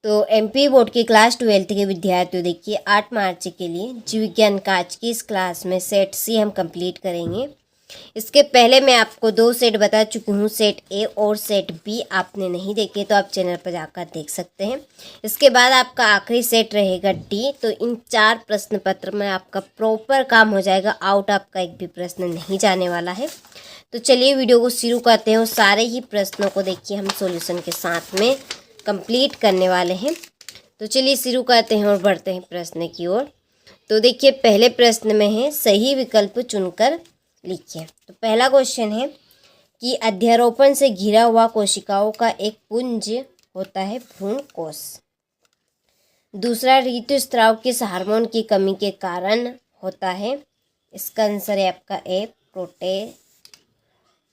तो MP board की class 12 के विद्यार्थियों देखिए 8 मार्च के लिए जीव विज्ञान का आज की इस क्लास में सेट सी हम कंप्लीट करेंगे। इसके पहले मैं आपको 2 सेट बता चुकी हूँ, सेट ए और सेट बी। आपने नहीं देखे तो आप चैनल पर जाकर देख सकते हैं। इसके बाद आपका आखिरी सेट रहेगा डी। तो इन 4 प्रश्न पत्र में आपका प्रॉपर काम हो जाएगा, आउट आपका एक भी प्रश्न नहीं जाने वाला है। तो चलिए वीडियो को शुरू करते हैं और सारे ही प्रश्नों को देखिए हम सॉल्यूशन के साथ में कंप्लीट करने वाले हैं। तो चलिए शुरू करते हैं और बढ़ते हैं प्रश्न की ओर। तो देखिए पहले प्रश्न में है सही विकल्प चुनकर लिखिए। तो पहला क्वेश्चन है कि अध्यारोपण से घिरा हुआ कोशिकाओं का एक पुंज होता है भ्रूण कोश। दूसरा, ऋतुस्राव किस हार्मोन की कमी के कारण होता है? इसका आंसर है आपका ए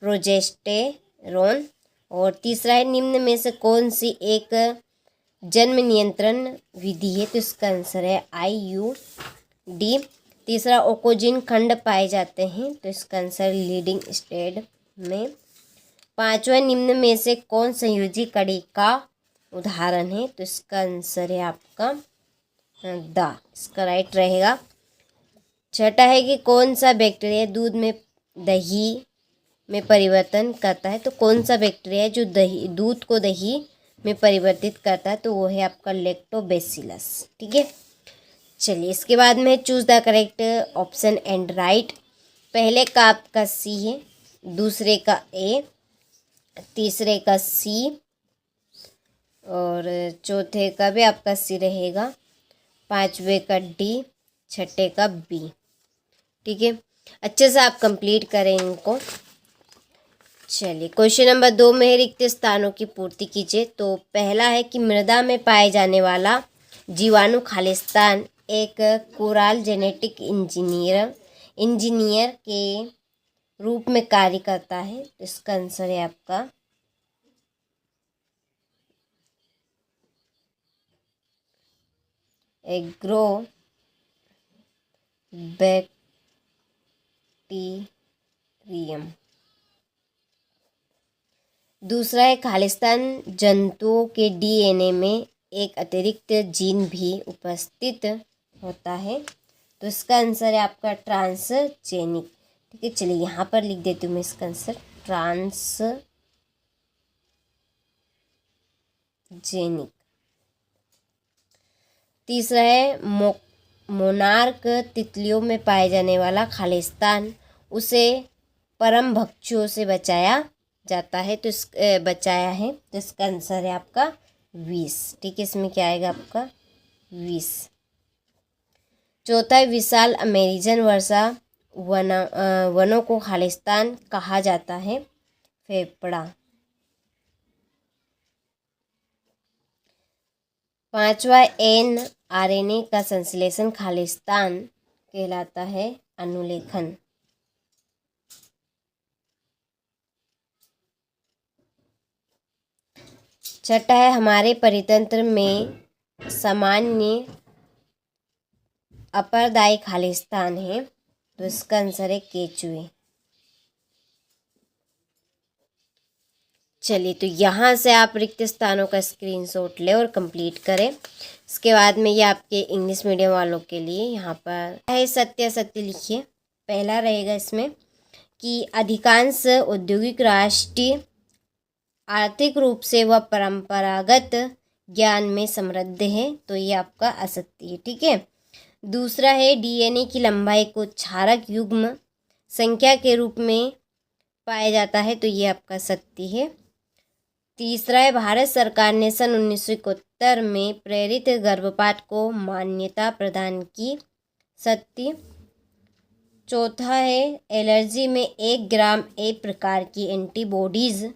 प्रोजेस्टेरोन। और तीसरा है निम्न में से कौन सी एक जन्म नियंत्रण विधि है? तो इसका आंसर है IUD। तीसरा, ओकोजिन खंड पाए जाते हैं, तो इसका आंसर लीडिंग स्टेज में। पांचवा, निम्न में से कौन संयोजी कड़ी का उदाहरण है? तो इसका आंसर है आपका द, इसका राइट रहेगा। छठा है कि कौन सा बैक्टीरिया दूध में दही में परिवर्तन करता है? तो कौन सा बैक्टीरिया है जो दूध को दही में परिवर्तित करता है? तो वो है आपका लैक्टोबैसिलस। ठीक है, चलिए इसके बाद में choose the correct option and right. पहले का आपका सी है, दूसरे का ए, तीसरे का सी और चौथे का भी आपका सी रहेगा, पांचवे का डी, छठे का बी। ठीक है, अच्छे से आप कंप्लीट करें इनको। चलिए क्वेश्चन नंबर 2 में रिक्त स्थानों की पूर्ति कीजिए। तो पहला है कि मृदा में पाए जाने वाला जीवाणु खालिस्तान एक कोराल जेनेटिक इंजीनियर के रूप में कार्य करता है। तो इसका आंसर है आपका एग्रो बैक्टीरियम। दूसरा है खालिस्तान जंतुओं के DNA में एक अतिरिक्त जीन भी उपस्थित होता है। तो इसका आंसर है आपका ट्रांसजेनिक। ठीक है, चलिए यहाँ पर लिख देती हूँ मैं इसका आंसर ट्रांसजेनिक। तीसरा है मोनार्क तितलियों में पाए जाने वाला खालिस्तान उसे परम भक्षुओं से बचाया जाता है। तो बचाया है, तो इसका आंसर है आपका 20। ठीक है, इसमें क्या आएगा आपका 20। चौथा, विशाल अमेरिजन वर्षा वनों को खालिस्तान कहा जाता है। फेफड़ा। पांचवा, RNA का संश्लेषण खालिस्तान कहलाता है अनुलेखन। छठा है हमारे परितंत्र में सामान्य अपरदायी खालिस्तान है। तो इसका आंसर है केचुए। चलिए तो यहाँ से आप रिक्त स्थानों का स्क्रीनशॉट ले और कंप्लीट करें। इसके बाद में ये आपके इंग्लिश मीडियम वालों के लिए यहाँ पर है सत्य सत्य लिखिए। पहला रहेगा इसमें कि अधिकांश औद्योगिक राष्ट्र आर्थिक रूप से व परंपरागत ज्ञान में समृद्ध है। तो ये आपका असत्य है। ठीक है, दूसरा है DNA की लंबाई को क्षारक युग्म संख्या के रूप में पाया जाता है। तो ये आपका सत्य है। तीसरा है भारत सरकार ने सन 1971 में प्रेरित गर्भपात को मान्यता प्रदान की। सत्य। चौथा है एलर्जी में 1 ग्राम ए प्रकार की एंटीबॉडीज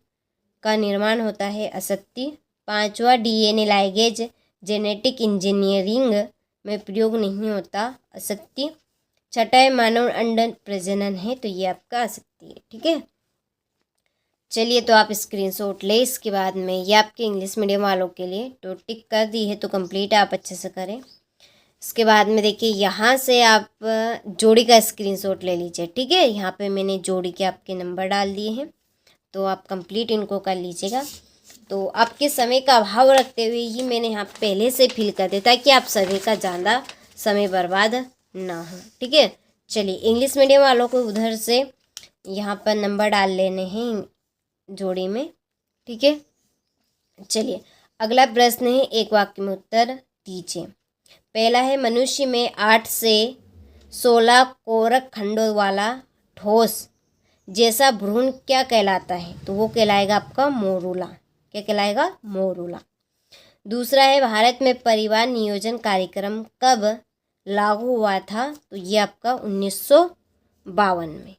का निर्माण होता है। असत्य। पांचवा, DNA लाइगेज जेनेटिक इंजीनियरिंग में प्रयोग नहीं होता। असत्य। छठा है मानव अंड प्रजनन है। तो ये आपका असत्य है। ठीक है, चलिए तो आप स्क्रीनशॉट ले। इसके बाद में ये आपके इंग्लिश मीडियम वालों के लिए तो टिक कर दी है, तो कंप्लीट आप अच्छे से करें। इसके बाद में देखिए यहाँ से आप जोड़ी का स्क्रीनशॉट ले लीजिए। ठीक है, यहाँ पे मैंने जोड़ी के आपके नंबर डाल दिए हैं, तो आप कंप्लीट इनको कर लीजिएगा। तो आपके समय का अभाव रखते हुए ही मैंने यहाँ पहले से फिल कर दिया ताकि आप सभी का ज़्यादा समय बर्बाद ना हो। ठीक है, चलिए इंग्लिश मीडियम वालों को उधर से यहाँ पर नंबर डाल लेने हैं जोड़ी में। ठीक है, चलिए अगला प्रश्न है, एक वाक्य में उत्तर दीजिए। पहला है, मनुष्य में 8 से 16 कोरक खंडों वाला ठोस जैसा भ्रूण क्या कहलाता है? तो वो कहलाएगा आपका मोरूला। क्या कहलाएगा? मोरूला। दूसरा है, भारत में परिवार नियोजन कार्यक्रम कब लागू हुआ था? तो ये आपका 1952 में।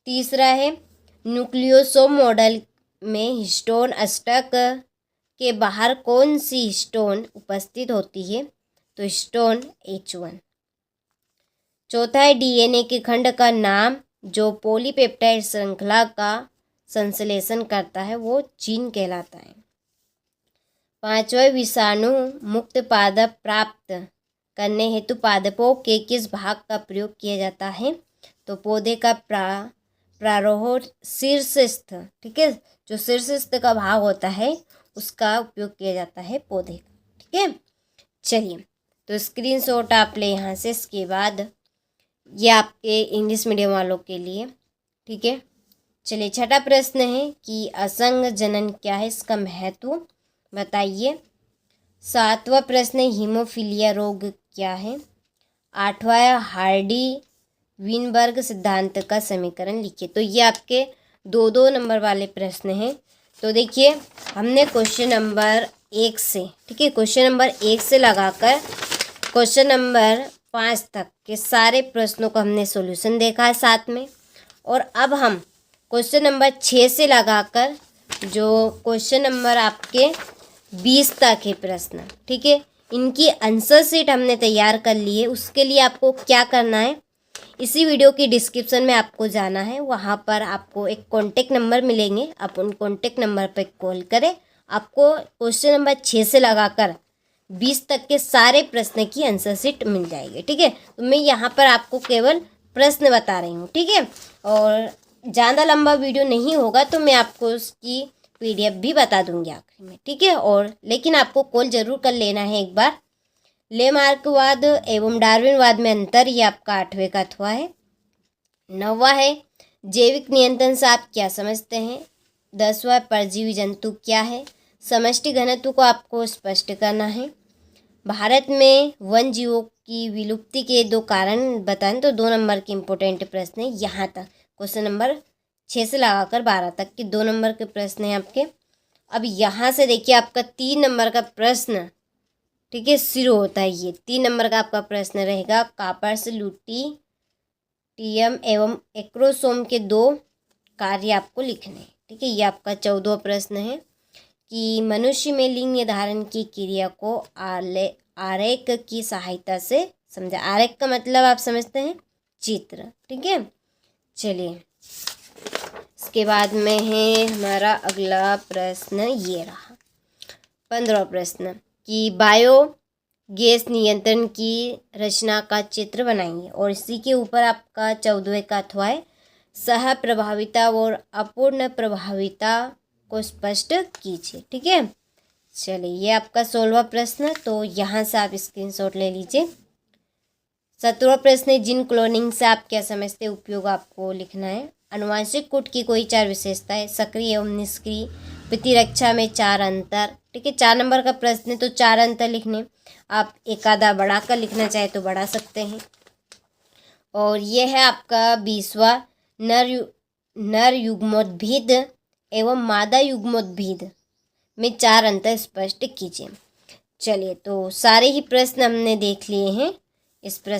तीसरा है, न्यूक्लियोसोम मॉडल में हिस्टोन अष्टक के बाहर कौन सी हिस्टोन उपस्थित होती है? तो हिस्टोन H1। चौथा है, डीएनए के खंड का नाम जो पॉलीपेप्टाइड श्रृंखला का संश्लेषण करता है वो जीन कहलाता है। पांचवा, विषाणु मुक्त पादप प्राप्त करने हेतु पादपों के किस भाग का प्रयोग किया जाता है? तो पौधे का प्रारोह शीर्षस्थ। ठीक है, जो शीर्षस्थ का भाग होता है उसका उपयोग किया जाता है पौधे का। ठीक है, चलिए तो स्क्रीनशॉट आप ले यहाँ से। इसके बाद ये आपके इंग्लिश मीडियम वालों के लिए। ठीक है, चलिए छठा प्रश्न है कि असंग जनन क्या है, इसका महत्व बताइए। सातवां प्रश्न है, हीमोफीलिया रोग क्या है। आठवां, हार्डी विनबर्ग सिद्धांत का समीकरण लिखिए। तो ये आपके 2-2 नंबर वाले प्रश्न हैं। तो देखिए हमने क्वेश्चन नंबर 1 से, ठीक है, क्वेश्चन नंबर 1 से लगाकर क्वेश्चन नंबर 5 तक के सारे प्रश्नों को हमने सॉल्यूशन देखा है साथ में। और अब हम क्वेश्चन नंबर 6 से लगाकर जो क्वेश्चन नंबर आपके 20 तक है प्रश्न, ठीक है, इनकी आंसर शीट हमने तैयार कर ली है। उसके लिए आपको क्या करना है, इसी वीडियो की डिस्क्रिप्शन में आपको जाना है, वहाँ पर आपको एक कॉन्टेक्ट नंबर मिलेंगे। आप उन कॉन्टेक्ट नंबर पर कॉल करें, आपको क्वेश्चन नंबर 6 से लगाकर 20 तक के सारे प्रश्न की आंसर शीट मिल जाएगी। ठीक है, तो मैं यहाँ पर आपको केवल प्रश्न बता रही हूँ। ठीक है, और ज़्यादा लंबा वीडियो नहीं होगा तो मैं आपको उसकी PDF भी बता दूंगी आखिर में। ठीक है, और लेकिन आपको कॉल जरूर कर लेना है एक बार। लेमार्कवाद एवं डार्विनवाद में अंतर, ये आपका 8वें का अथवा है। 9वां है, जैविक नियंत्रण से आप क्या समझते हैं। 10वां, परजीवी जंतु क्या है। समष्टि घनत्व को आपको स्पष्ट करना है। भारत में वन जीवों की विलुप्ति के 2 कारण बताएं। तो 2 नंबर के इम्पोर्टेंट प्रश्न है यहाँ तक, क्वेश्चन नंबर 6 से लगाकर 12 तक के 2 नंबर के प्रश्न हैं आपके। अब यहाँ से देखिए आपका 3 नंबर का प्रश्न, ठीक है, शुरू होता है। ये 3 नंबर का आपका प्रश्न रहेगा, कार्पस लुटियम एवं एक्रोसोम के 2 कार्य आपको लिखने हैं। ठीक है, ये आपका 14वां प्रश्न है कि मनुष्य में लिंग निर्धारण की क्रिया को आरेख की सहायता से समझा। आरेख का मतलब आप समझते हैं, चित्र। ठीक है, चलिए इसके बाद में है हमारा अगला प्रश्न, ये रहा 15वां प्रश्न कि बायो गैस नियंत्रण की रचना का चित्र बनाइए। और इसी के ऊपर आपका 14वें का अथवा है, सह प्रभाविता और अपूर्ण प्रभाविता को स्पष्ट कीजिए। ठीक है, चलिए ये आपका 16वां प्रश्न, तो यहाँ से आप स्क्रीनशॉट ले लीजिए। 17वां प्रश्न है, जिन क्लोनिंग से आप क्या समझते हैं, उपयोग आपको लिखना है। अनुवांशिक कूट की कोई 4 विशेषताएं, सक्रिय एवं निष्क्रिय प्रतिरक्षा में 4 अंतर। ठीक है, 4 नंबर का प्रश्न है तो 4 अंतर लिखने, आप एक आधा बढ़ाकर लिखना चाहे तो बढ़ा सकते हैं। और यह है आपका 20वां, नर युग्मोद्भिद एवं मादा युग्मोद्भिद में 4 अंतर स्पष्ट कीजिए। चलिए तो सारे ही प्रश्न हमने देख लिए हैं। इस प्रश्न